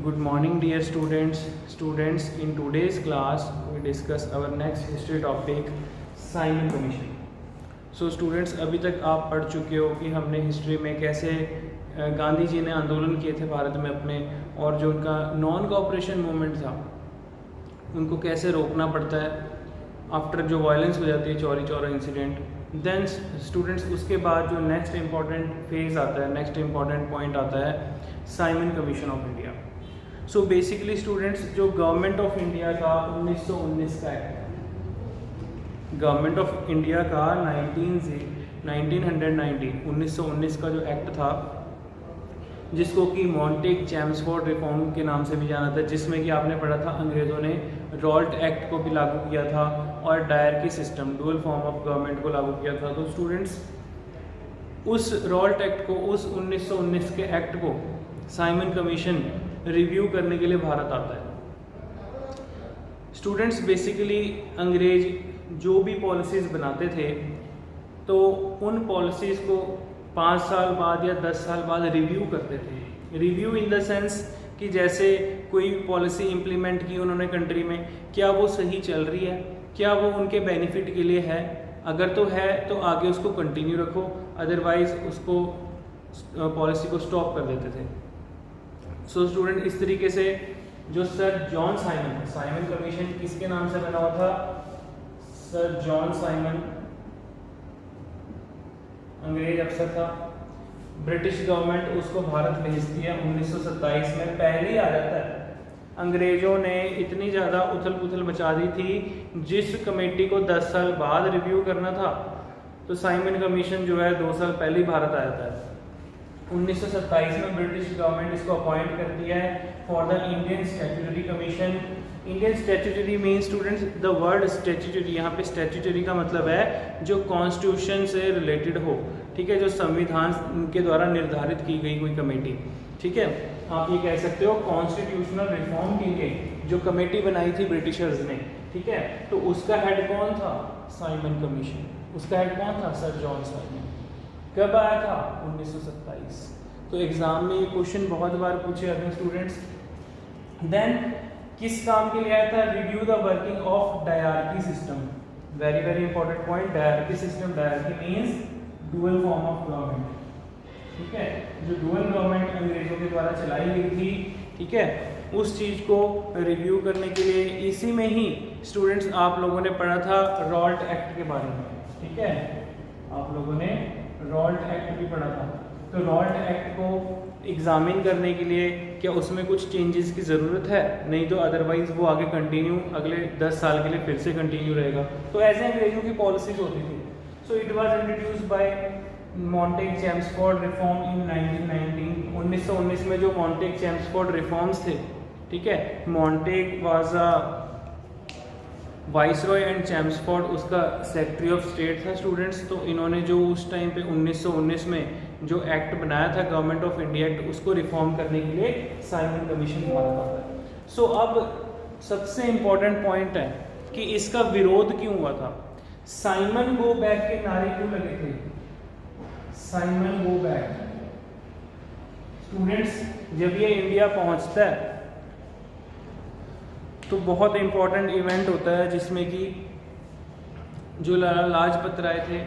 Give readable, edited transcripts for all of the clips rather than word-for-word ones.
Good morning dear students. In today's class we discuss our next history topic, Simon commission. So students, अभी तक आप पढ़ चुके हो कि हमने हिस्ट्री में कैसे गांधी जी ने आंदोलन किए थे भारत में अपने, और जो उनका नॉन कोऑपरेशन मूवमेंट था उनको कैसे रोकना पड़ता है आफ्टर जो वायलेंस हो जाती है, Chauri Chaura incident. Then students, उसके बाद जो नेक्स्ट इम्पॉर्टेंट फेज आता है, नेक्स्ट इम्पॉर्टेंट पॉइंट आता है Simon commission of India. So basically students, जो गवर्नमेंट ऑफ इंडिया का 1919 का एक्ट, गवर्नमेंट ऑफ इंडिया का 1919 का जो एक्ट था, जिसको कि मॉन्टेग चैम्सफोर्ड रिफॉर्म के नाम से भी जाना था, जिसमें कि आपने पढ़ा था अंग्रेज़ों ने रॉल्ट एक्ट को भी लागू किया था और dyarchy system, dual form of government को लागू किया था. तो स्टूडेंट्स, उस रॉल्ट एक्ट को, उस 1919 के एक्ट को साइमन कमीशन रिव्यू करने के लिए भारत आता है. स्टूडेंट्स, बेसिकली अंग्रेज जो भी पॉलिसीज़ बनाते थे तो उन पॉलिसीज़ को 5 साल बाद या 10 साल बाद रिव्यू करते थे. रिव्यू इन द सेंस कि जैसे कोई पॉलिसी इम्प्लीमेंट की उन्होंने कंट्री में, क्या वो सही चल रही है, क्या वो उनके बेनिफिट के लिए है, अगर तो है तो आगे उसको कंटिन्यू रखो, अदरवाइज उसको पॉलिसी को स्टॉप कर देते थे. सो स्टूडेंट, इस तरीके से जो sir John Simon, Simon commission किसके नाम से बना हुआ था? सर जॉन साइमन अंग्रेज अफसर था. ब्रिटिश गवर्नमेंट उसको भारत भेजती है 1927 में, पहले ही आ जाता है. अंग्रेजों ने इतनी ज़्यादा उथल पुथल मचा दी थी, जिस कमेटी को 10 साल बाद रिव्यू करना था, तो साइमन कमीशन जो है 2 साल पहले ही भारत आ जाता है. 1927 में ब्रिटिश गवर्नमेंट इसको अपॉइंट करती है for the Indian statutory commission. Indian statutory mean students, the word statutory, यहाँ पे स्टैट्यूटरी का मतलब है जो कॉन्स्टिट्यूशन से रिलेटेड हो, ठीक है, जो संविधान के द्वारा निर्धारित की गई कोई कमेटी, ठीक है. आप ये कह सकते हो कॉन्स्टिट्यूशनल रिफॉर्म के लिए जो कमेटी बनाई थी ब्रिटिशर्स ने, ठीक है, तो उसका हेड कौन था? Simon commission. उसका हेड कौन था? Sir John Simon. कब आया था? 1927. तो एग्जाम में ये क्वेश्चन बहुत बार पूछे जाते हैं स्टूडेंट्स. देन किस काम के लिए आया था? Review the working of dyarchy system. Very very important point, dyarchy system. Dyarchy means dual form of government, ठीक है, जो डुअल गवर्नमेंट अंग्रेजों के द्वारा चलाई गई थी, ठीक है, उस चीज को रिव्यू करने के लिए. इसी में ही स्टूडेंट्स आप लोगों ने पढ़ा था रॉल्ट एक्ट के बारे में, ठीक है, आप लोगों ने रॉल्ट एक्ट भी पढ़ा था. तो रॉल्ट एक्ट को एग्जामिन करने के लिए क्या उसमें कुछ चेंजेस की ज़रूरत है? नहीं तो अदरवाइज वो आगे कंटिन्यू अगले 10 साल के लिए फिर से कंटिन्यू रहेगा. तो ऐसे अंग्रेजों की पॉलिसीज होती थी. So it was introduced by Montagu Chelmsford reform in 1919. 1919 में जो मॉन्टेग चैम्सफोर्ड रिफॉर्म्स थे, ठीक है, Montagu was a viceroy and Chelmsford उसका सेक्रेटरी ऑफ स्टेट था स्टूडेंट्स. तो इन्होंने जो उस टाइम पे 1919 में जो एक्ट बनाया था गवर्नमेंट ऑफ इंडिया एक्ट, उसको रिफॉर्म करने के लिए साइमन कमीशन भारत आता है. सो अब सबसे इम्पोर्टेंट पॉइंट है कि इसका विरोध क्यों हुआ था. साइमन गो बैक के नारे क्यों लगे थे? Simon go back. स्टूडेंट्स, जब ये इंडिया पहुंचता है तो बहुत इंपॉर्टेंट इवेंट होता है, जिसमें कि जो लाला लाजपत राय थे,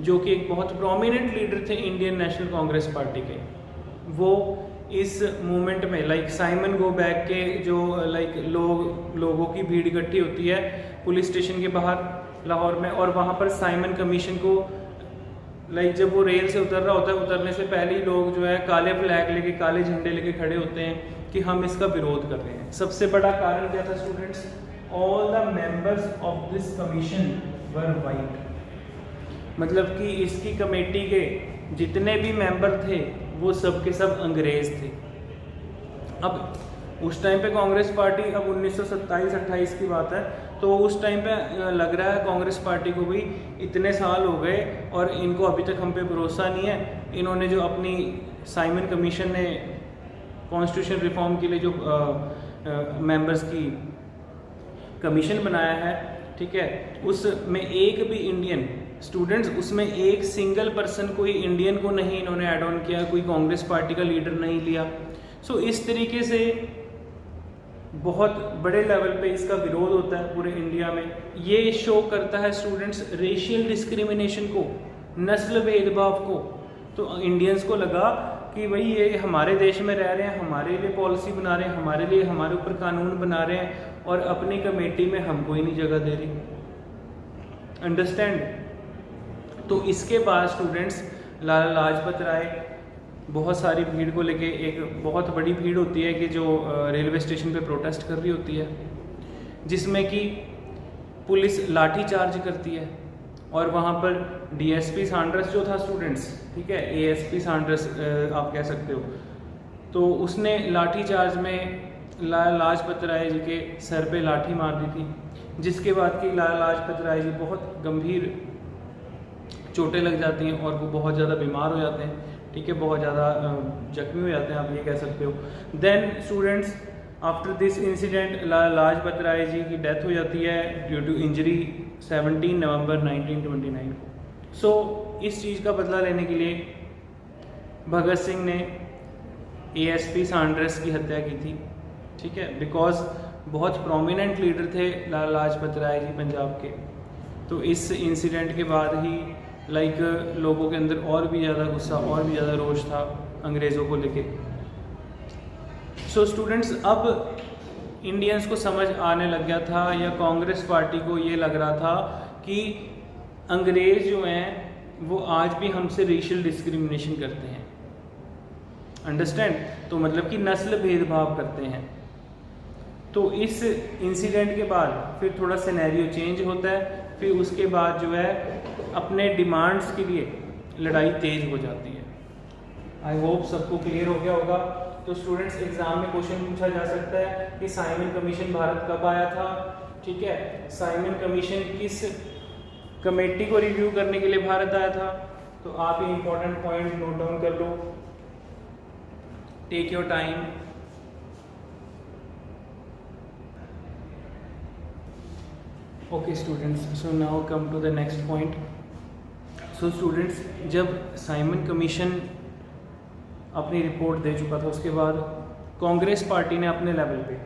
जो कि एक बहुत प्रोमिनेंट लीडर थे इंडियन नेशनल कांग्रेस पार्टी के, वो इस मूवमेंट में लाइक साइमन गो बैक के जो लोगों की भीड़ इकट्ठी होती है पुलिस स्टेशन के बाहर लाहौर में, और वहाँ पर साइमन कमीशन को जब वो रेल से उतर रहा होता है, उतरने से पहले ही लोग जो है काले फ्लैग लेके, काले झंडे लेके खड़े होते हैं कि हम इसका विरोध कर रहे हैं. सबसे बड़ा कारण क्या था students? All the members of this commission were white. मतलब कि इसकी कमेटी के जितने भी मेंबर थे वो सब के सब अंग्रेज थे. अब उस टाइम पे कांग्रेस पार्टी, अब 1927-28 की बात है, तो उस टाइम पे लग रहा है कांग्रेस पार्टी को भी इतने साल हो गए और इनको अभी तक हम पे भरोसा नहीं है. इन्होंने जो अपनी साइमन कमीशन ने कॉन्स्टिट्यूशन रिफॉर्म के लिए जो मेंबर्स की कमीशन बनाया है, ठीक है, उसमें एक भी इंडियन स्टूडेंट्स, उसमें एक सिंगल पर्सन कोई इंडियन को नहीं इन्होंने ऐड ऑन किया, कोई कांग्रेस पार्टी का लीडर नहीं लिया. सो इस तरीके से बहुत बड़े लेवल पे इसका विरोध होता है पूरे इंडिया में। ये शो करता है स्टूडेंट्स रेशियल डिस्क्रिमिनेशन को, नस्ल भेदभाव को। तो इंडियंस को लगा कि भाई ये हमारे देश में रह रहे हैं, हमारे लिए पॉलिसी बना रहे हैं, हमारे लिए हमारे ऊपर कानून बना रहे हैं और अपनी कमेटी में हमको ही नहीं जगह दे रही। अंडरस्टैंड। तो इसके बाद स्टूडेंट्स लाला लाजपत राय बहुत सारी भीड़ को लेके, एक बहुत बड़ी भीड़ होती है कि जो रेलवे स्टेशन पे प्रोटेस्ट कर रही होती है, जिसमें कि पुलिस लाठी चार्ज करती है और वहाँ पर डीएसपी सांड्रस जो था स्टूडेंट्स, ठीक है, एएसपी सांड्रस आप कह सकते हो, तो उसने लाठी चार्ज में लाला लाजपत राय जी के सर पे लाठी मार दी थी, जिसके बाद कि लाला लाजपत राय जी बहुत गंभीर चोटें लग जाती हैं और वो बहुत ज़्यादा बीमार हो जाते हैं, ठीक है, बहुत ज़्यादा जख्मी हो जाते हैं, आप ये कह सकते हो। Then students after this incident Lala Lajpat Rai ji की डेथ हो जाती है ड्यू टू इंजरी 17 नवंबर 1929 को। सो इस चीज़ का बदला लेने के लिए भगत सिंह ने एएसपी सांड्रस की हत्या की थी, ठीक है, बिकॉज बहुत प्रोमिनेंट लीडर थे लाला लाजपत राय जी पंजाब के। तो इस इंसिडेंट के बाद ही लोगों के अंदर और भी ज़्यादा गुस्सा और भी ज़्यादा रोष था अंग्रेज़ों को लेके। सो स्टूडेंट्स अब इंडियंस को समझ आने लग गया था, या कांग्रेस पार्टी को ये लग रहा था कि अंग्रेज़ जो हैं वो आज भी हमसे रेशियल डिस्क्रिमिनेशन करते हैं। अंडरस्टैंड। तो मतलब कि नस्ल भेदभाव करते हैं। तो इस इंसिडेंट के बाद फिर थोड़ा सिनेरियो चेंज होता है, फिर उसके बाद जो है अपने डिमांड्स के लिए लड़ाई तेज हो जाती है। आई होप सबको क्लियर हो गया होगा। तो स्टूडेंट्स एग्जाम में क्वेश्चन पूछा जा सकता है कि साइमन कमीशन भारत कब आया था, ठीक है, साइमन कमीशन किस कमेटी को रिव्यू करने के लिए भारत आया था। तो आप ये इंपॉर्टेंट पॉइंट नोट डाउन कर लो, take your time. Okay students, so now come to the next point. So students, जब साइमन कमीशन अपनी रिपोर्ट दे चुका था, उसके बाद कांग्रेस पार्टी ने अपने लेवल पे,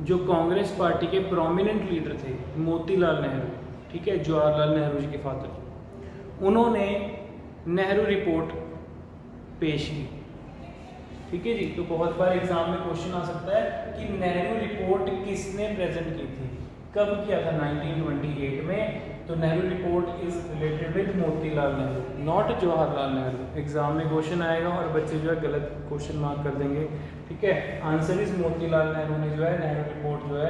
जो कांग्रेस पार्टी के प्रोमिनेंट लीडर थे मोतीलाल नेहरू, ठीक है, जवाहरलाल नेहरू जी के फादर, उन्होंने नेहरू रिपोर्ट पेश की, ठीक है जी। तो बहुत बार एग्जाम में क्वेश्चन आ सकता है कि नेहरू रिपोर्ट किसने प्रेजेंट की थी, कब किया था, 1928 में। तो Nehru report is related with Motilal Nehru, not Jawaharlal Nehru. Exam में क्वेश्चन आएगा और बच्चे जो है गलत क्वेश्चन मार्क कर देंगे, ठीक है। आंसर इज मोतीलाल नेहरू ने जो है नेहरू रिपोर्ट जो है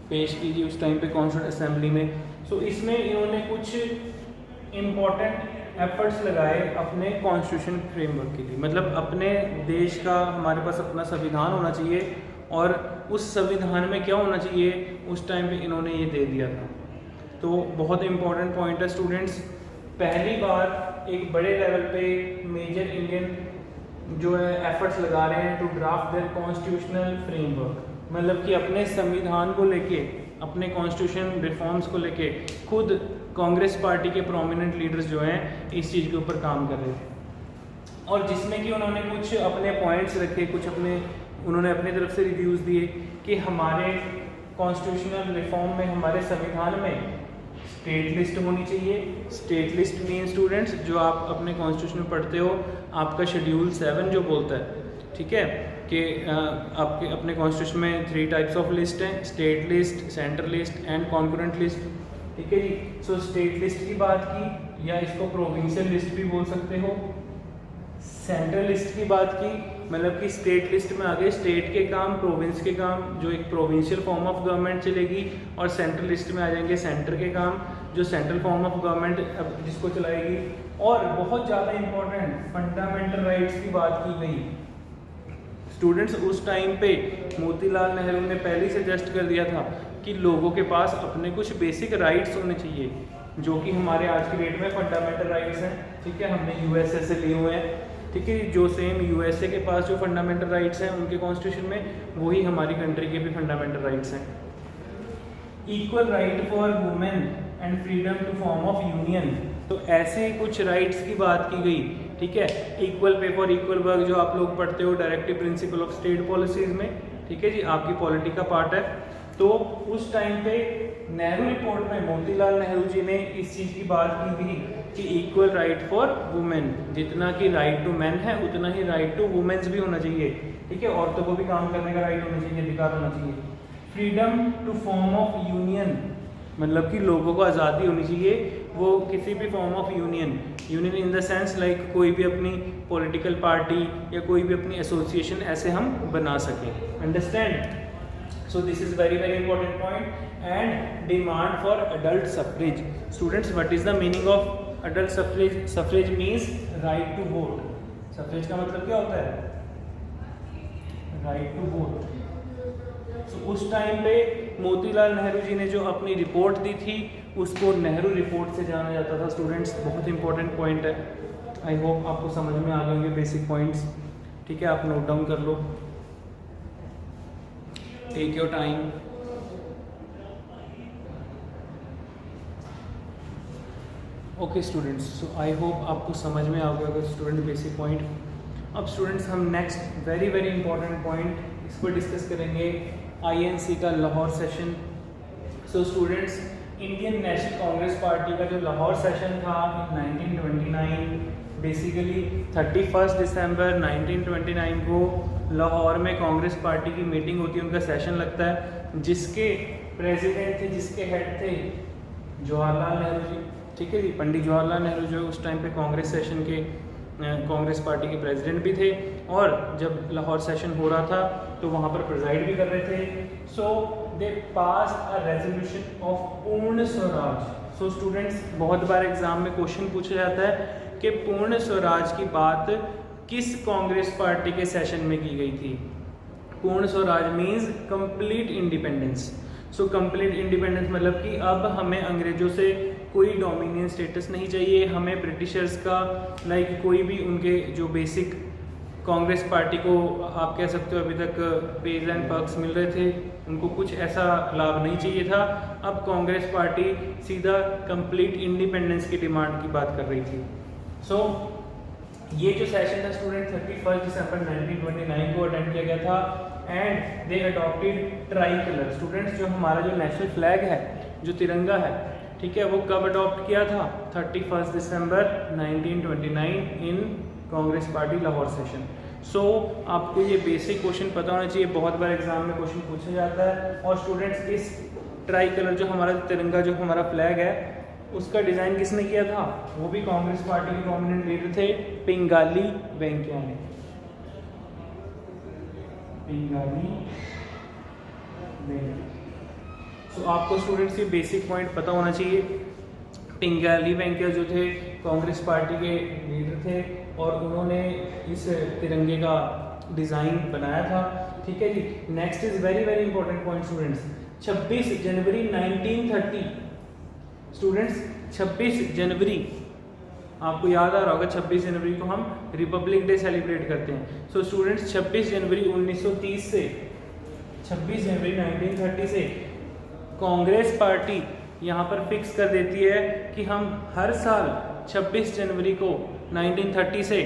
पेश की थी उस टाइम पे कॉन्स्टिट्यूंट असेंबली में। सो इसमें इन्होंने कुछ इम्पॉर्टेंट एफर्ट्स लगाए अपने कॉन्स्टिट्यूशन फ्रेमवर्क के लिए, मतलब अपने देश का, हमारे पास अपना संविधान होना चाहिए और उस संविधान में क्या होना चाहिए उस टाइम पे इन्होंने ये दे दिया था। तो बहुत इंपॉर्टेंट पॉइंट है स्टूडेंट्स, पहली बार एक बड़े लेवल पे मेजर इंडियन जो है एफर्ट्स लगा रहे हैं to draft their constitutional framework, मतलब कि अपने संविधान को लेके, अपने कॉन्स्टिट्यूशन रिफॉर्म्स को लेके खुद कांग्रेस पार्टी के प्रोमिनेंट लीडर्स जो हैं इस चीज़ के ऊपर काम कर रहे थे, और जिसमें कि उन्होंने कुछ अपने पॉइंट्स रखे, कुछ उन्होंने अपनी तरफ से रिव्यूज़ दिए कि हमारे कॉन्स्टिट्यूशनल रिफॉर्म में, हमारे संविधान में स्टेट लिस्ट होनी चाहिए। स्टेट लिस्ट मीन स्टूडेंट्स, जो आप अपने कॉन्स्टिट्यूशन में पढ़ते हो, आपका शेड्यूल 7 जो बोलता है, ठीक है, कि आपके अपने कॉन्स्टिट्यूशन में 3 टाइप्स ऑफ लिस्ट हैं, state list, central list and concurrent list, ठीक है जी। सो स्टेट लिस्ट की बात की, या इसको प्रोविंशियल लिस्ट भी बोल सकते हो। सेंट्रल लिस्ट की बात की, मतलब कि स्टेट लिस्ट में आगे स्टेट के काम, प्रोविंस के काम, जो एक प्रोविंशियल फॉर्म ऑफ गवर्नमेंट चलेगी, और सेंट्रल लिस्ट में आ जाएंगे सेंटर के काम, जो सेंट्रल फॉर्म ऑफ गवर्नमेंट जिसको चलाएगी। और बहुत ज़्यादा इंपॉर्टेंट फंडामेंटल राइट्स की बात की गई। स्टूडेंट्स, उस टाइम पे मोतीलाल नेहरू ने पहले ही सजेस्ट कर दिया था कि लोगों के पास अपने कुछ बेसिक राइट्स होने चाहिए, जो कि हमारे आज की डेट में फंडामेंटल राइट्स हैं, ठीक है, हमने यूएसए से लिए हुए हैं, ठीक है, जो सेम यूएसए के पास जो फंडामेंटल राइट्स हैं उनके कॉन्स्टिट्यूशन में, वही हमारी कंट्री के भी फंडामेंटल राइट्स हैं। Equal right for women and freedom to form of union, तो ऐसे कुछ राइट्स की बात की गई, ठीक है। Equal pay for equal work जो आप लोग पढ़ते हो directive principle of state policies में, ठीक है जी, आपकी पॉलिटी का पार्ट है। तो उस टाइम पे नेहरू रिपोर्ट में मोतीलाल नेहरू जी ने इस चीज़ की बात की थी कि इक्वल राइट फॉर वुमेन, जितना कि राइट टू मैन है उतना ही राइट टू वुमेन्स भी होना चाहिए, ठीक है। औरतों को भी काम करने का राइट होना चाहिए, अधिकार होना चाहिए। Freedom to form of union, मतलब कि लोगों को आज़ादी होनी चाहिए वो किसी भी form of union in the sense like कोई भी अपनी पॉलिटिकल पार्टी या कोई भी अपनी एसोसिएशन ऐसे हम बना सकें, understand. So this is very important point. And demand for adult suffrage. Students, what is the meaning of adult suffrage? Suffrage means right to vote. Suffrage का मतलब क्या होता है? Right to vote. So उस टाइम पे मोतीलाल नेहरू जी ने जो अपनी रिपोर्ट दी थी उसको नेहरू रिपोर्ट से जाना जाता था। स्टूडेंट्स, बहुत इंपॉर्टेंट पॉइंट है। आई होप आपको समझ में आ गए होंगे बेसिक पॉइंट्स, ठीक है। आप नोट डाउन कर लो, take your time. Okay students, so I hope आपको समझ में आ गया होगा स्टूडेंट बेसिक पॉइंट। अब स्टूडेंट्स हम नेक्स्ट वेरी इंपॉर्टेंट पॉइंट इस पर डिस्कस करेंगे, आईएनसी का Lahore session. So students, Indian National Congress party का जो लाहौर सेशन था 1929, बेसिकली 31 दिसंबर 1929 को लाहौर में कांग्रेस पार्टी की मीटिंग होती है, उनका सेशन लगता है, जिसके प्रेसिडेंट थे, जिसके हेड थे जवाहरलाल नेहरू जी, ठीक है जी। पंडित जवाहरलाल नेहरू जो उस टाइम पे कांग्रेस सेशन के कांग्रेस पार्टी के प्रेसिडेंट भी थे, और जब लाहौर सेशन हो रहा था तो वहाँ पर प्रिजाइड भी कर रहे थे। सो दे पास अ रेजोल्यूशन ऑफ पूर्ण स्वराज। सो स्टूडेंट्स, बहुत बार एग्जाम में क्वेश्चन पूछा जाता है कि पूर्ण स्वराज की बात किस कांग्रेस पार्टी के सेशन में की गई थी। पूर्ण Swaraj means complete independence. So complete independence मतलब कि अब हमें अंग्रेजों से कोई डोमिनियन स्टेटस नहीं चाहिए, हमें ब्रिटिशर्स का लाइक कोई भी उनके जो बेसिक कांग्रेस पार्टी को आप कह सकते हो अभी तक पेज एंड पर्क्स मिल रहे थे, उनको कुछ ऐसा लाभ नहीं चाहिए था। अब कांग्रेस पार्टी सीधा कंप्लीट इंडिपेंडेंस की डिमांड की बात कर रही थी। सो ये जो सेशन था स्टूडेंट 31 दिसंबर 1929 को अटेंड किया गया था, and they adopted try colour. Students, जो हमारा जो नेशनल फ्लैग है, जो तिरंगा है, ठीक है, वो कब अडॉप्ट किया था? 31 दिसंबर 1929 इन कांग्रेस पार्टी लाहौर सेशन। सो आपको ये बेसिक क्वेश्चन पता होना चाहिए, बहुत बार एग्जाम में क्वेश्चन पूछा जाता है। और स्टूडेंट्स, इस ट्राई कलर जो हमारा तिरंगा, जो हमारा फ्लैग है, उसका डिज़ाइन किसने किया था? वो भी कांग्रेस पार्टी के प्रोमिनेंट लीडर थे, पिंगाली वेंकैया ने। पिंगाली वेंकैया। सो आपको स्टूडेंट्स ये बेसिक पॉइंट पता होना चाहिए। पिंगाली वेंकैया जो थे कांग्रेस पार्टी के लीडर थे, और उन्होंने इस तिरंगे का डिज़ाइन बनाया था, ठीक है जी। Next is very important point students, 26 जनवरी 1930। स्टूडेंट्स, 26 जनवरी, आपको याद आ रहा होगा 26 जनवरी को हम रिपब्लिक डे सेलिब्रेट करते हैं। सो स्टूडेंट्स, 26 जनवरी 1930 से 26 जनवरी 1930 से कांग्रेस पार्टी यहाँ पर फिक्स कर देती है कि हम हर साल 26 जनवरी को 1930 से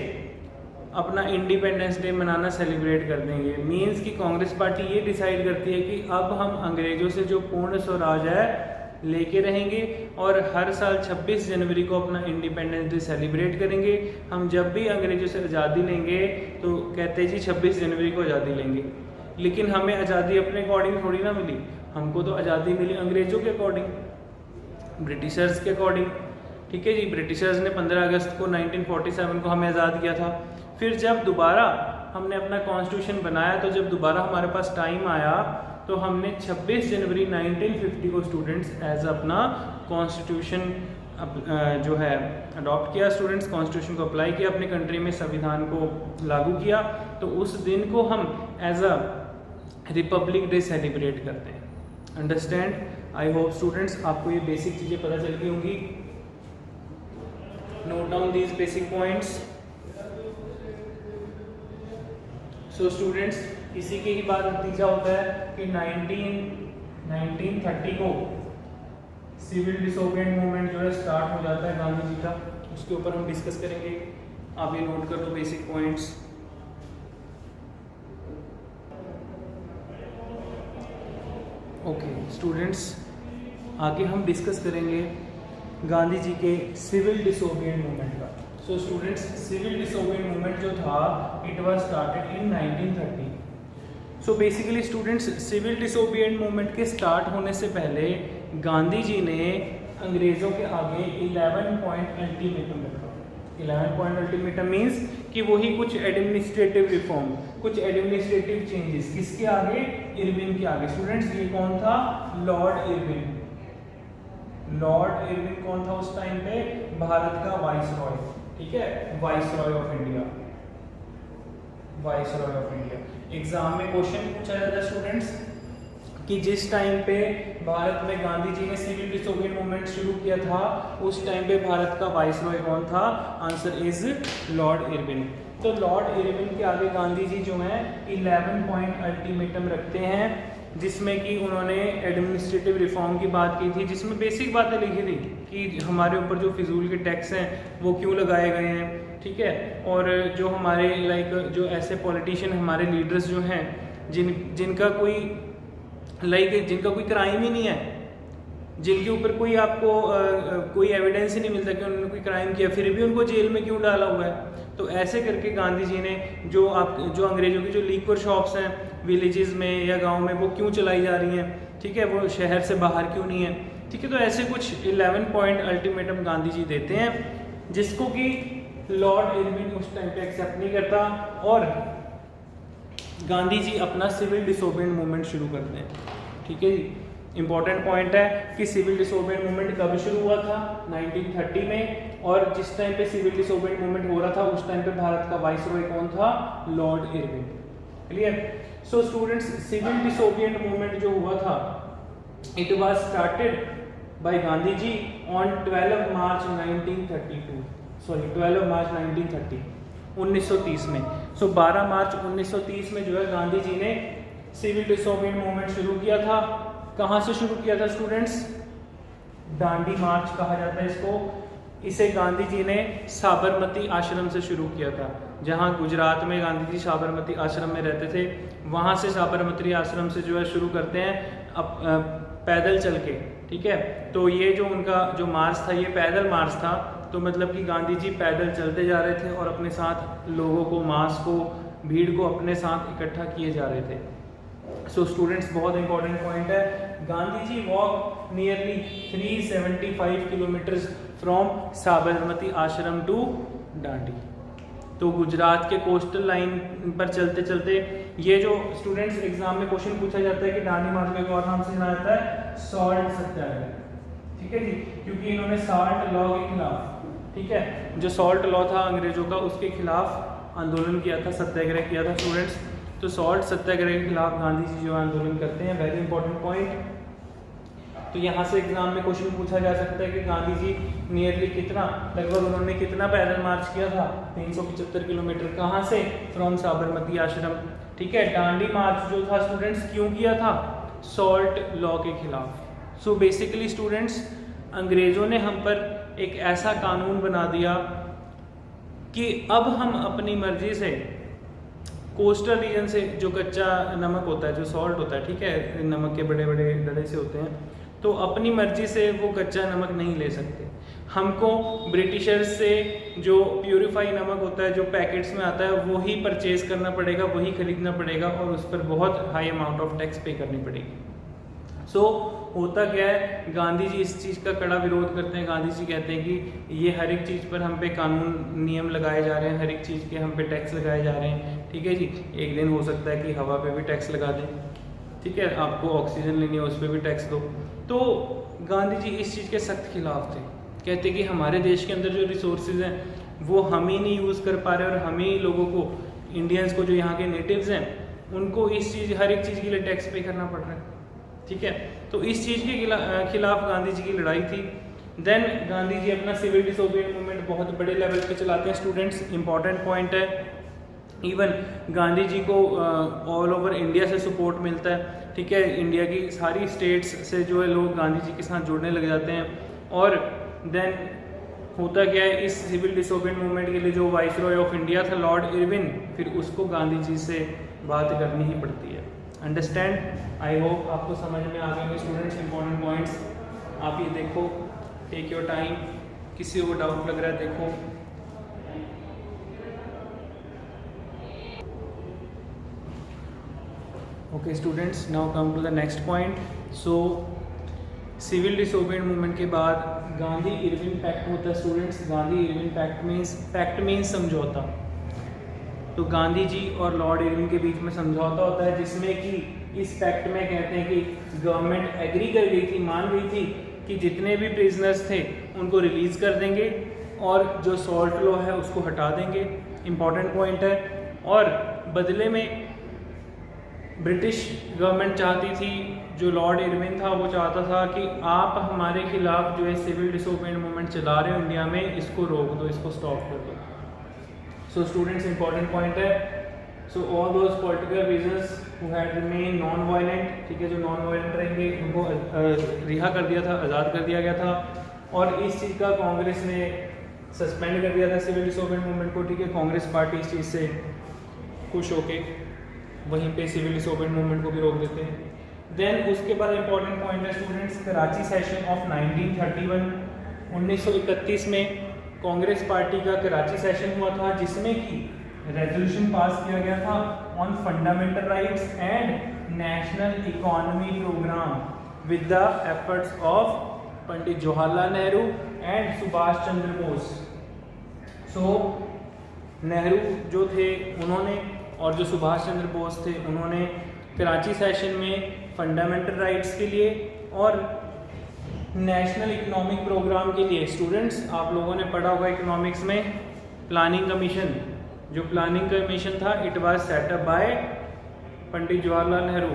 अपना इंडिपेंडेंस डे मनाना सेलिब्रेट कर देंगे। मीन्स कि कांग्रेस पार्टी ये डिसाइड करती है कि अब हम अंग्रेजों से जो पूर्ण स्वराज है लेके रहेंगे, और हर साल 26 जनवरी को अपना इंडिपेंडेंस डे सेलिब्रेट करेंगे। हम जब भी अंग्रेजों से आज़ादी लेंगे तो कहते जी 26 जनवरी को आज़ादी लेंगे, लेकिन हमें आज़ादी अपने अकॉर्डिंग थोड़ी ना मिली, हमको तो आज़ादी मिली अंग्रेजों के अकॉर्डिंग, ब्रिटिशर्स के अकॉर्डिंग, ठीक है जी। ब्रिटिशर्स ने 15 अगस्त को 1947 को हमें आज़ाद किया था। फिर जब दोबारा हमने अपना कॉन्स्टिट्यूशन बनाया, तो जब दोबारा हमारे पास टाइम आया तो हमने 26 जनवरी 1950 को स्टूडेंट्स एज अपना कॉन्स्टिट्यूशन जो है अडॉप्ट किया। स्टूडेंट्स, कॉन्स्टिट्यूशन को अप्लाई किया अपने कंट्री में, संविधान को लागू किया। तो उस दिन को हम as a republic day celebrate करते हैं। अंडरस्टैंड? आई होप स्टूडेंट्स आपको ये बेसिक चीज़ें पता चल गई होंगी। Note down these basic points. So students, इसी के ही बाद नतीजा होता है कि 1930 को सिविल डिसोबिएंट मूवमेंट जो है स्टार्ट हो जाता है गांधी जी का, उसके ऊपर हम डिस्कस करेंगे। आप ये नोट कर लो बेसिक पॉइंट्स। ओके स्टूडेंट्स, आगे हम डिस्कस करेंगे गांधी जी के सिविल डिसोबिएंट मूवमेंट का। So students, civil disobedient movement जो था it was started in 1930। So basically students, civil disobedient movement के स्टार्ट होने से पहले गांधी जी ने अंग्रेज़ों के आगे 11 पॉइंट अल्टीमेटम रखा। 11 पॉइंट अल्टीमेटम मीन्स कि वही कुछ एडमिनिस्ट्रेटिव रिफॉर्म, कुछ एडमिनिस्ट्रेटिव चेंजेस किसके आगे? इरविन के आगे। स्टूडेंट्स, ये कौन था? Lord Irwin. लॉर्ड इरविन कौन था उस टाइम पे? भारत का वाइसरॉय, ठीक है, viceroy of India, viceroy of India. Exam में क्वेश्चन पूछा जाता है स्टूडेंट्स कि जिस टाइम पे भारत में गांधी जी ने सिविल डिसोबिएंट मूवमेंट शुरू किया था उस टाइम पे भारत का वाइसरॉय कौन था? Answer is Lord Irwin. तो लॉर्ड इरविन के आगे गांधी जी जो है 11 पॉइंट अल्टीमेटम रखते हैं, जिसमें कि उन्होंने एडमिनिस्ट्रेटिव रिफॉर्म की बात की थी, जिसमें बेसिक बातें लिखी थी कि हमारे ऊपर जो फिजूल के टैक्स हैं वो क्यों लगाए गए हैं, ठीक है, और जो हमारे जो ऐसे पॉलिटिशियन हमारे लीडर्स जो हैं जिनका कोई क्राइम ही नहीं है, जिनके ऊपर कोई आपको कोई एविडेंस ही नहीं मिलता कि उन्होंने कोई क्राइम किया, फिर भी उनको जेल में क्यों डाला हुआ है। तो ऐसे करके गांधी जी ने जो अंग्रेजों की जो लीकर शॉप्स हैं विलेजेस में या गांव में वो क्यों चलाई जा रही हैं, ठीक है, वो शहर से बाहर क्यों नहीं है, ठीक है। तो ऐसे कुछ 11 पॉइंट अल्टीमेटम गांधी जी देते हैं, जिसको कि लॉर्ड इरविन उस टाइम पे एक्सेप्ट नहीं करता और गांधी जी अपना सिविल डिसोबिएंट मूवमेंट शुरू करते हैं, ठीक है जी। इंपॉर्टेंट पॉइंट है कि सिविल डिसोबिएंट मूवमेंट कब शुरू हुआ था? 1930 में, और जिस टाइम पे सिविल डिसोबिएंट मूवमेंट हो रहा था उस टाइम पे भारत का वाइसरॉय कौन था? Lord Irwin. Clear? So students, civil disobedient movement जो हुआ था it was started by Gandhi ji on 12 March 1932, sorry 12 March 1930 में। सो 12 मार्च 1930 में जो है गांधी जी ने सिविल डिसोबिएंट मूवमेंट शुरू किया था। कहाँ से शुरू किया था स्टूडेंट्स? दांडी मार्च कहा जाता है इसको। इसे गांधी जी ने साबरमती आश्रम से शुरू किया था, जहाँ गुजरात में गांधी जी साबरमती आश्रम में रहते थे, वहाँ से साबरमती आश्रम से जो है शुरू करते हैं पैदल चल के, ठीक है। तो ये जो उनका जो मार्च था ये पैदल मार्च था, तो मतलब कि गांधी जी पैदल चलते जा रहे थे और अपने साथ लोगों को, मास को, भीड़ को अपने साथ इकट्ठा किए जा रहे थे। सो स्टूडेंट्स, बहुत इंपॉर्टेंट पॉइंट है, Gandhi ji walk nearly 375 kilometres from Sabarmati ashram to Dandi. तो गुजरात के कोस्टल लाइन पर चलते चलते ये जो स्टूडेंट्स एग्जाम में क्वेश्चन पूछा जाता है कि दांडी मार्च को एक और नाम से जाना जाता है सॉल्ट सत्याग्रह, ठीक है जी, क्योंकि इन्होंने सॉल्ट लॉ के खिलाफ, ठीक है, जो सॉल्ट लॉ था अंग्रेजों का उसके खिलाफ आंदोलन किया था, सत्याग्रह किया था स्टूडेंट्स। तो सॉल्ट सत्याग्रह के खिलाफ गांधी जी जो आंदोलन करते हैं, वेरी इंपॉर्टेंट पॉइंट। तो यहाँ से एग्जाम में क्वेश्चन पूछा जा सकता है कि गांधी जी नियरली कितना, लगभग उन्होंने कितना पैदल मार्च किया था? 375 किलोमीटर। कहाँ से? फ्रॉम साबरमती आश्रम, ठीक है। दांडी मार्च जो था स्टूडेंट्स क्यों किया था? सॉल्ट लॉ के खिलाफ। सो बेसिकली स्टूडेंट्स, अंग्रेजों ने हम पर एक ऐसा कानून बना दिया कि अब हम अपनी मर्जी से कोस्टल रीजन से जो कच्चा नमक होता है, जो सॉल्ट होता है, ठीक है, नमक के बड़े बड़े डले से होते हैं, तो अपनी मर्जी से वो कच्चा नमक नहीं ले सकते। हमको ब्रिटिशर्स से जो प्यूरिफाई नमक होता है, जो पैकेट्स में आता है, वही परचेज करना पड़ेगा, वही खरीदना पड़ेगा और उस पर बहुत हाई अमाउंट ऑफ टैक्स पे करनी पड़ेगी। सो होता क्या है, गांधी जी इस चीज़ का कड़ा विरोध करते हैं। गांधी जी कहते हैं कि ये हर एक चीज़ पर हम पे कानून नियम लगाए जा रहे हैं, हर एक चीज़ के हम पे टैक्स लगाए जा रहे हैं, ठीक है जी। एक दिन हो सकता है कि हवा पे भी टैक्स लगा दें, ठीक है, आपको ऑक्सीजन लेनी है उस पर भी टैक्स दो। तो गांधी जी इस चीज़ के सख्त खिलाफ थे, कहते कि हमारे देश के अंदर जो रिसोर्सेज हैं वो हम ही नहीं यूज़ कर पा रहे और हम ही लोगों को, इंडियंस को, जो यहाँ के नेटिव्स हैं, उनको इस चीज़, हर एक चीज़ के लिए टैक्स पे करना पड़ रहा है, ठीक है। तो इस चीज़ के खिलाफ गांधी जी की लड़ाई थी। देन गांधी जी अपना सिविल डिसोबिएंट मूवमेंट बहुत बड़े लेवल पे चलाते हैं स्टूडेंट्स। इंपॉर्टेंट पॉइंट है इवन गांधी जी को ऑल ओवर इंडिया से सपोर्ट मिलता है, ठीक है, इंडिया की सारी स्टेट्स से जो है लोग गांधी जी के साथ जुड़ने लग जाते हैं। और देन होता क्या है, इस सिविल डिसोबीडिएंट मूवमेंट के लिए जो वाइसरॉय ऑफ इंडिया था लॉर्ड इरविन, फिर उसको गांधी जी से बात करनी ही पड़ती है। अंडरस्टैंड? आई होप आपको समझ में आ गए होंगे स्टूडेंट्स इंपॉर्टेंट पॉइंट्स। आप ये देखो, टेक योर टाइम, किसी को डाउट लग रहा है देखो। Okay students, now come to the next point. So civil disobedient movement के बाद गांधी इरविन पैक्ट होता है students. Gandhi Irwin pact means समझौता। तो गांधी जी और लॉर्ड इरविन के बीच में समझौता होता है, जिसमें कि इस पैक्ट में कहते हैं कि गवर्नमेंट एग्री कर गई थी, मान गई थी कि जितने भी प्रिजनर्स थे उनको रिलीज कर देंगे और जो सॉल्ट लॉ है उसको हटा देंगे। इंपॉर्टेंट पॉइंट है। और बदले में ब्रिटिश गवर्नमेंट चाहती थी, जो लॉर्ड इरविन था वो चाहता था कि आप हमारे खिलाफ जो है सिविल डिसोबीडिएंट मूवमेंट चला रहे हो इंडिया में, इसको रोक दो, इसको स्टॉप कर दो। सो स्टूडेंट्स इंपॉर्टेंट पॉइंट है। So all those political reasons who had remain non violent, ठीक है, जो नॉन वायलेंट रहेंगे उनको रिहा कर दिया था, आज़ाद कर दिया गया था। और इस चीज़ का कांग्रेस ने सस्पेंड कर दिया था सिविल डिसोबीडिएंट मूवमेंट को, ठीक है। कांग्रेस पार्टी इस चीज़ से खुश होके वहीं पे सिविल डिसोबीडिएंट मूवमेंट को भी रोक देते हैं। देन उसके बाद इंपॉर्टेंट पॉइंट है स्टूडेंट्स, कराची सेशन ऑफ 1931, 1931 में कांग्रेस पार्टी का कराची सेशन हुआ था, जिसमें कि रेजोल्यूशन पास किया गया था on fundamental rights and national economy programme with the efforts of Pandit Jawaharlal Nehru and Subhash Chandra Bose. So Nehru जो थे उन्होंने और जो सुभाष चंद्र बोस थे उन्होंने कराची सेशन में फंडामेंटल राइट्स के लिए और नेशनल इकोनॉमिक प्रोग्राम के लिए, स्टूडेंट्स आप लोगों ने पढ़ा होगा इकोनॉमिक्स में प्लानिंग कमीशन, जो प्लानिंग कमीशन था it was set up by Pandit Jawaharlal Nehru.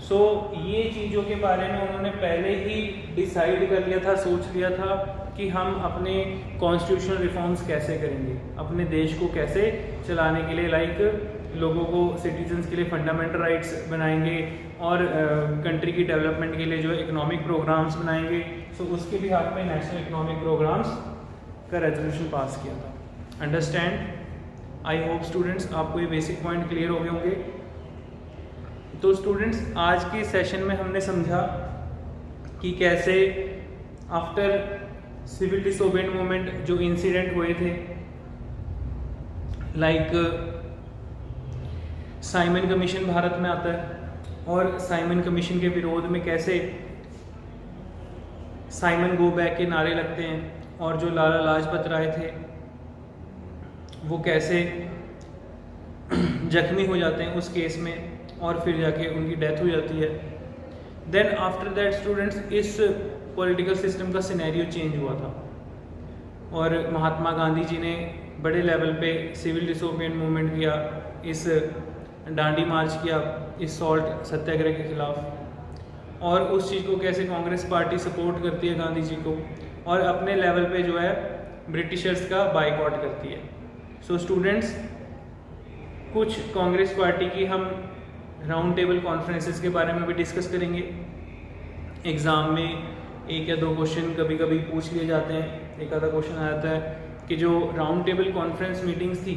So ये चीज़ों के बारे में उन्होंने पहले ही डिसाइड कर लिया था, सोच लिया था कि हम अपने कॉन्स्टिट्यूशनल रिफॉर्म्स कैसे करेंगे, अपने देश को कैसे चलाने के लिए, लाइक लोगों को, सिटीजन्स के लिए फंडामेंटल राइट्स बनाएंगे और कंट्री की डेवलपमेंट के लिए जो इकोनॉमिक प्रोग्राम्स बनाएंगे। सो उसके भी हाथ में नेशनल इकोनॉमिक प्रोग्राम्स का रेजोल्यूशन पास किया था। अंडरस्टैंड? आई होप स्टूडेंट्स आपको ये बेसिक पॉइंट क्लियर हो गए होंगे। तो स्टूडेंट्स आज के सेशन में हमने समझा कि कैसे आफ्टर सिविल डिसोबीडिएंट मूवमेंट जो इंसिडेंट हुए थे, लाइक साइमन कमीशन भारत में आता है और साइमन कमीशन के विरोध में कैसे साइमन गो बैक के नारे लगते हैं और जो लाला लाजपत राय थे वो कैसे जख्मी हो जाते हैं उस केस में और फिर जाके उनकी डेथ हो जाती है। देन आफ्टर दैट स्टूडेंट्स इस पॉलिटिकल सिस्टम का सिनेरियो चेंज हुआ था और महात्मा गांधी जी ने बड़े लेवल पे सिविल डिसोबीडिएंट मूवमेंट किया, इस डांडी मार्च किया इस सॉल्ट सत्याग्रह के खिलाफ। और उस चीज़ को कैसे कांग्रेस पार्टी सपोर्ट करती है गांधी जी को और अपने लेवल पे जो है ब्रिटिशर्स का बाइकआउट करती है। सो स्टूडेंट्स कुछ कांग्रेस पार्टी की हम राउंड टेबल कॉन्फ्रेंसेस के बारे में भी डिस्कस करेंगे। एग्ज़ाम में एक या दो क्वेश्चन कभी कभी पूछ लिए जाते हैं, एक आधा क्वेश्चन आ जाता है कि जो राउंड टेबल कॉन्फ्रेंस मीटिंग्स थी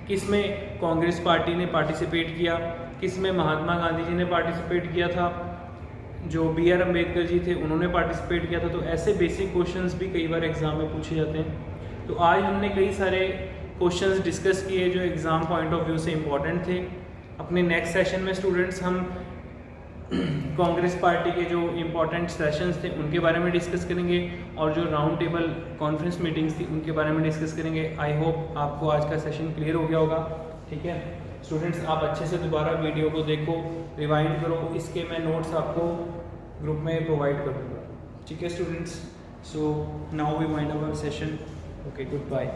किसमें कांग्रेस पार्टी ने पार्टिसिपेट किया, किसमें महात्मा गांधी जी ने पार्टिसिपेट किया था, जो BR अम्बेडकर जी थे उन्होंने पार्टिसिपेट किया था। तो ऐसे बेसिक क्वेश्चंस भी कई बार एग्ज़ाम में पूछे जाते हैं। तो आज हमने कई सारे क्वेश्चंस डिस्कस किए जो एग्ज़ाम पॉइंट ऑफ व्यू से इम्पॉर्टेंट थे। अपने नेक्स्ट सेशन में स्टूडेंट्स हम कांग्रेस पार्टी के जो इम्पोर्टेंट सेशंस थे उनके बारे में डिस्कस करेंगे और जो राउंड टेबल कॉन्फ्रेंस मीटिंग्स थी उनके बारे में डिस्कस करेंगे। आई होप आपको आज का सेशन क्लियर हो गया होगा। ठीक है स्टूडेंट्स, आप अच्छे से दोबारा वीडियो को देखो, रिवाइंड करो, इसके मैं नोट्स आपको ग्रुप में प्रोवाइड कर दूँगा। ठीक है students, so now we wind up our session. Okay, good bye.